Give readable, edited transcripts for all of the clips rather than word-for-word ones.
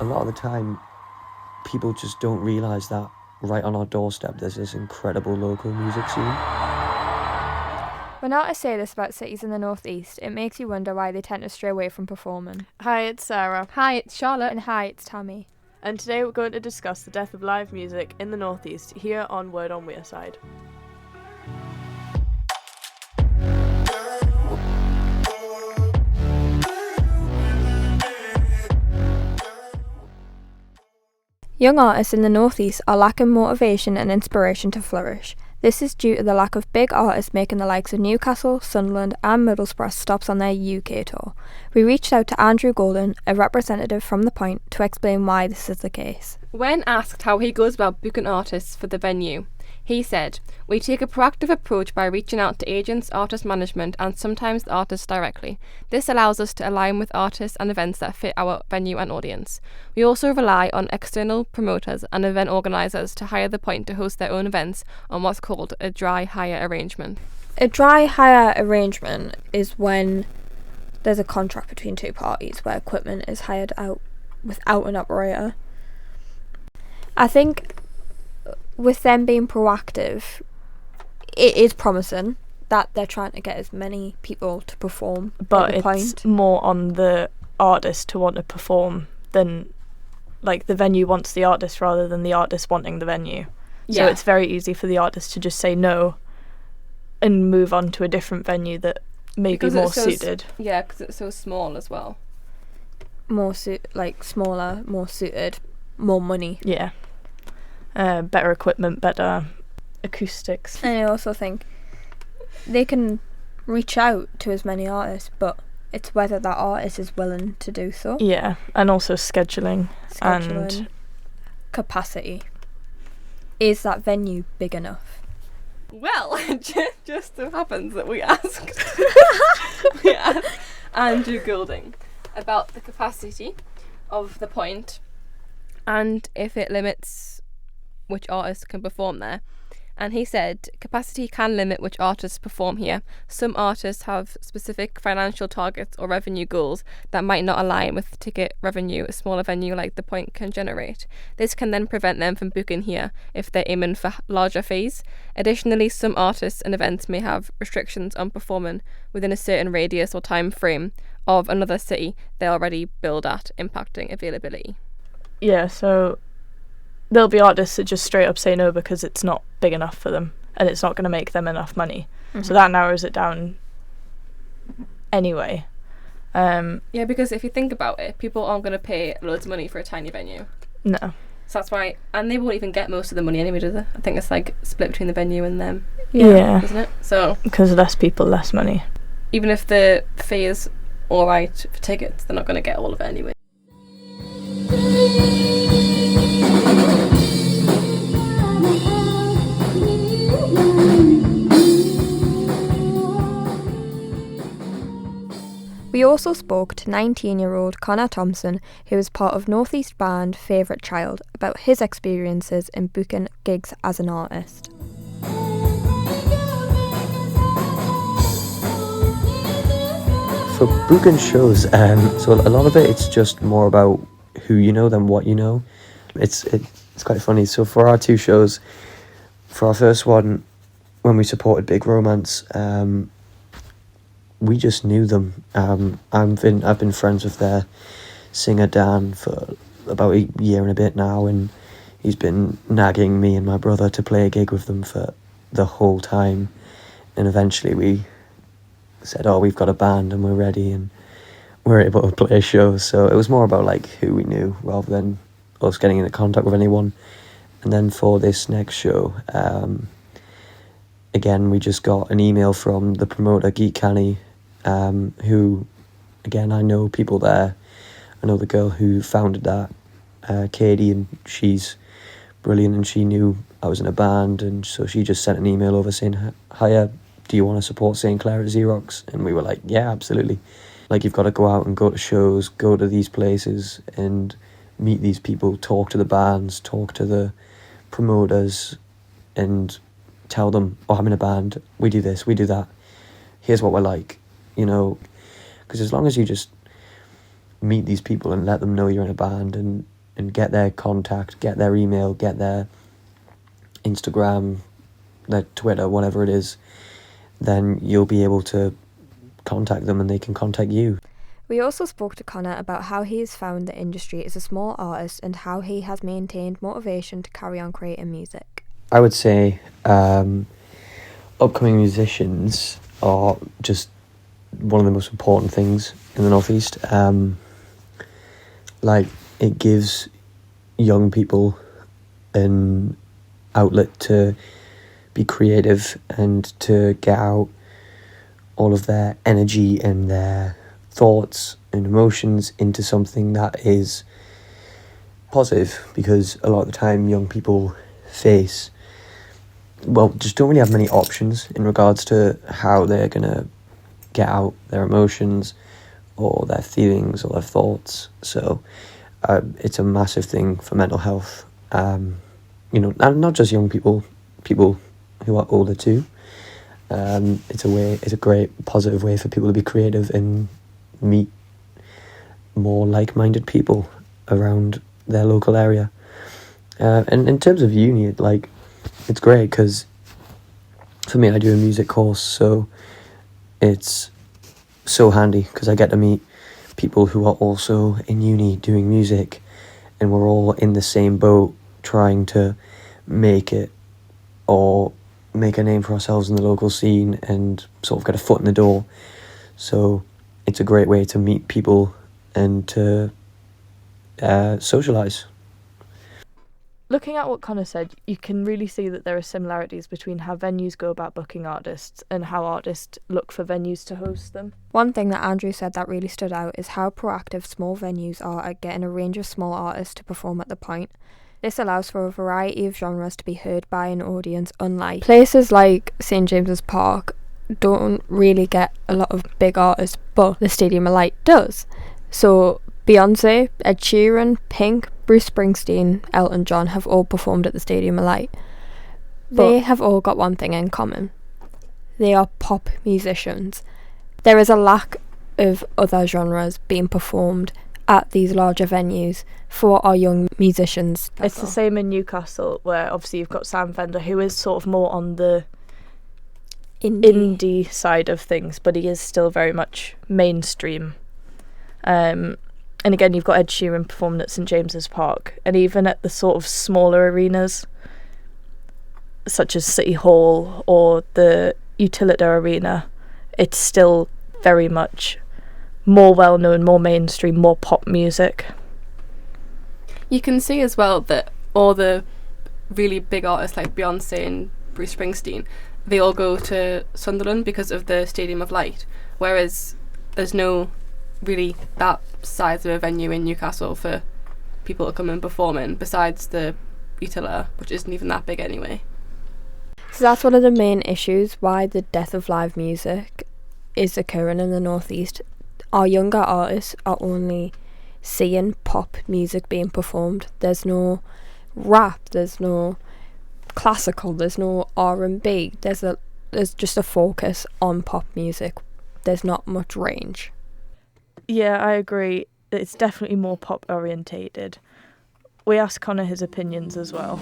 a lot of the time, people just don't realise that right on our doorstep there's this incredible local music scene. When artists say this about cities in the northeast, it makes you wonder why they tend to stray away from performing. Hi, it's Sarah. Hi, it's Charlotte. And hi, it's Tammy. And today we're going to discuss the death of live music in the northeast here on Word on Wearside. Young artists in the northeast are lacking motivation and inspiration to flourish. This is due to the lack of big artists making the likes of Newcastle, Sunderland and Middlesbrough stops on their UK tour. We reached out to Andrew Golden, a representative from The Point, to explain why this is the case. When asked how he goes about booking artists for the venue, he said, "We take a proactive approach by reaching out to agents, artist management and sometimes the artists directly. This allows us to align with artists and events that fit our venue and audience. We also rely on external promoters and event organisers to hire The Point to host their own events on what's called a dry hire arrangement." A dry hire arrangement is when there's a contract between two parties where equipment is hired out without an operator. I think with them being proactive, it is promising that they're trying to get as many people to perform. But at The it's Point. more on the artist to want to perform than, like, the venue wants the artist rather than the artist wanting the venue. So it's very easy for the artist to just say no and move on to a different venue that may be more suited. Yeah, because it's so small as well. Smaller, more suited, more money. Yeah. Better equipment, better acoustics. And I also think they can reach out to as many artists, but it's whether that artist is willing to do so. Yeah, and also scheduling. And capacity. Is that venue big enough? Well, just so happens that we asked Andrew Goulding about the capacity of The Point and if it limits which artists can perform there. And he said capacity can limit which artists perform here. Some artists have specific financial targets or revenue goals that might not align with ticket revenue a smaller venue like The Point can generate. This can then prevent them from booking here if they're aiming for larger fees. Additionally, some artists and events may have restrictions on performing within a certain radius or time frame of another city they already billed at, impacting availability. Yeah, so there'll be artists that just straight up say no because it's not big enough for them and it's not going to make them enough money. Mm-hmm. So that narrows it down anyway. Yeah, because if you think about it, people aren't going to pay loads of money for a tiny venue. No. So that's why, and they won't even get most of the money anyway, do they? I think it's like split between the venue and them. Yeah. Isn't it? So because less people, less money. Even if the fee is alright for tickets, they're not going to get all of it anyway. We also spoke to 19-year-old Connor Thompson, who is part of Northeast band Favourite Child, about his experiences in booking gigs as an artist. For booking shows, so a lot of it's just more about who you know than what you know. It's quite funny. So for our two shows, for our first one, when we supported Big Romance, we just knew them. I've been friends with their singer Dan for about a year and a bit now, and he's been nagging me and my brother to play a gig with them for the whole time. And eventually we said, "Oh, we've got a band and we're ready," and we're able to play a show. So it was more about like who we knew rather than us getting into contact with anyone. And then for this next show, again, we just got an email from the promoter, Geek Canny, who, again, I know people there. I know the girl who founded that, Katie, and she's brilliant, and she knew I was in a band, and so she just sent an email over saying, "Hiya, do you want to support St. Clair at Xerox?" And we were like, yeah, absolutely. Like, you've got to go out and go to shows, go to these places and meet these people, talk to the bands, talk to the promoters, and tell them, "Oh, I'm in a band, we do this, we do that, here's what we're like," you know, because as long as you just meet these people and let them know you're in a band, and get their contact, get their email, get their Instagram, their Twitter, whatever it is, then you'll be able to contact them and they can contact you. We also spoke to Connor about how he has found the industry as a small artist and how he has maintained motivation to carry on creating music. I would say upcoming musicians are just one of the most important things in the Northeast. Like, it gives young people an outlet to be creative and to get out all of their energy and their thoughts and emotions into something that is positive, because a lot of the time young people just don't really have many options in regards to how they're going to get out their emotions or their feelings or their thoughts. So it's a massive thing for mental health, and not just young people who are older too. It's a great positive way for people to be creative and meet more like-minded people around their local area. And in terms of uni, it's great because for me, I do a music course, so it's so handy because I get to meet people who are also in uni doing music, and we're all in the same boat trying to make it or make a name for ourselves in the local scene and sort of get a foot in the door. So it's a great way to meet people and to socialise. Looking at what Connor said, you can really see that there are similarities between how venues go about booking artists and how artists look for venues to host them. One thing that Andrew said that really stood out is how proactive small venues are at getting a range of small artists to perform at the Point. This allows for a variety of genres to be heard by an audience, unlike places like St James's Park don't really get a lot of big artists, but the Stadium of Light does. So Beyonce, Ed Sheeran, Pink, Bruce Springsteen, Elton John have all performed at the Stadium of Light. They have all got one thing in common. They are pop musicians. There is a lack of other genres being performed at these larger venues for our young musicians. It's the same in Newcastle, where obviously you've got Sam Fender, who is sort of more on the indie side of things, but he is still very much mainstream. And again, you've got Ed Sheeran performing at St James's Park, and even at the sort of smaller arenas, such as City Hall or the Utilita Arena, it's still very much more well-known, more mainstream, more pop music. You can see as well that all the really big artists like Beyonce and Bruce Springsteen, they all go to Sunderland because of the Stadium of Light, whereas there's no really that size of a venue in Newcastle for people to come and perform in, besides the Utilita, which isn't even that big anyway. So that's one of the main issues why the death of live music is occurring in the Northeast. Our younger artists are only seeing pop music being performed. There's no rap, there's no classical, there's no R&B. There's just a focus on pop music. There's not much range. Yeah, I agree. It's definitely more pop orientated. We asked Connor his opinions as well.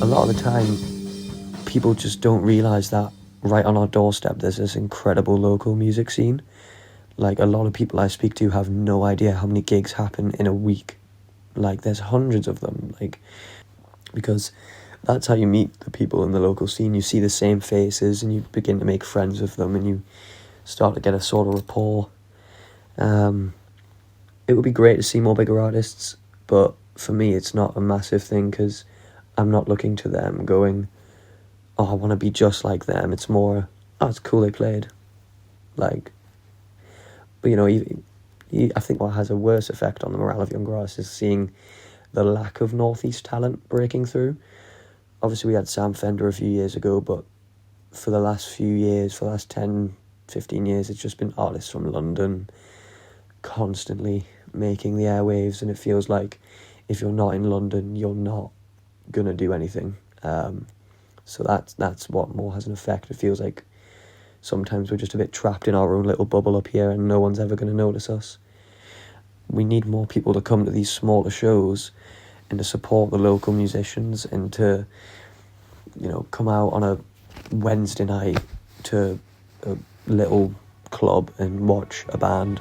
A lot of the time, people just don't realise that right on our doorstep there's this incredible local music scene. Like, a lot of people I speak to have no idea how many gigs happen in a week. Like, there's hundreds of them. Like, because that's how you meet the people in the local scene. You see the same faces and you begin to make friends with them and you start to get a sort of rapport. It would be great to see more bigger artists, but for me it's not a massive thing because I'm not looking to them going, oh, I want to be just like them. It's more, oh, it's cool they played. Like, but I think what has a worse effect on the morale of younger artists is seeing the lack of Northeast talent breaking through. Obviously we had Sam Fender a few years ago, but for the last few years, for the last 10, 15 years, it's just been artists from London constantly making the airwaves, and it feels like if you're not in London, you're not going to do anything. So that's what more has an effect. It feels like sometimes we're just a bit trapped in our own little bubble up here and no one's ever going to notice us. We need more people to come to these smaller shows and to support the local musicians and to, come out on a Wednesday night to a little club and watch a band.